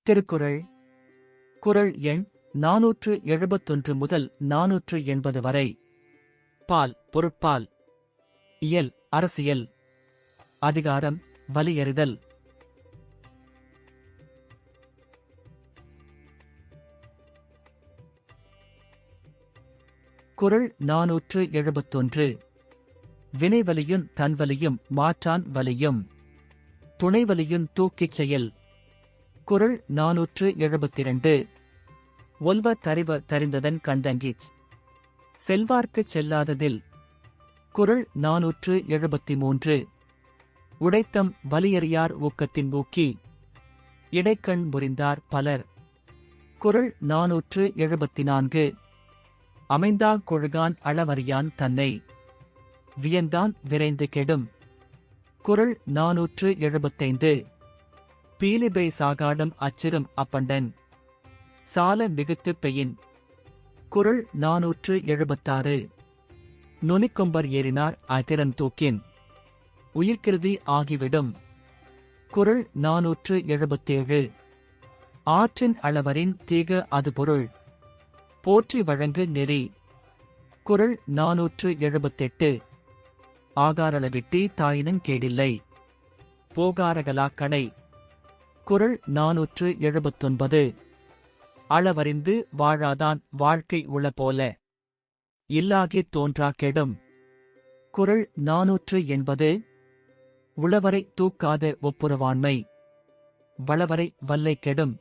திருக்குறள் குறள் எண் 471 முதல் 480 வரை. பால் பொருட்பால். இயல் அரசியல். அதிகாரம் வலியறிதல். குறள் 471. வினைவலியுன் தன்வலியும் மாற்றான் வலியும் துணைவலியுன் தூக்கிச் செயல். குறள் 472. ஒல்வ தறிவ தறிந்ததன் கண்டங்கிச் செல்வார்க்குச் செல்லாததில். குறள் 473. உடைத்தம் வலியறியார் ஊக்கத்தின் ஊக்கி இடைக்கண் முறிந்தார் பலர். குறள் 474. அமைந்தாங் கொழுகான் அளவறியான் தன்னை வியந்தான் விரைந்து கெடும். குறள் 475. பீலிபை சாகாடம் அச்சிறும் அப்பண்டன் சால மிகுத்துப் பெயின். குறள் 476. நுனிக்கொம்பர் ஏறினார் அதிறன் தூக்கின் உயிர்க்கிருதி ஆகிவிடும். குறள் 477. ஆற்றின் அளவரின் தீக அது பொருள் போற்றி வழங்கு நெறி. குறள் 478. ஆகாரளவிட்டி தாயினுங் கேடில்லை போகாரகலா கடை. குறள் 479. அளவறிந்து வாழாதான் வாழ்க்கை உள போல இல்லாகித் தோன்றா கெடும். குறள் 480. உளவரை தூக்காத ஒப்புரவாண்மை வளவரை வல்லை கெடும்.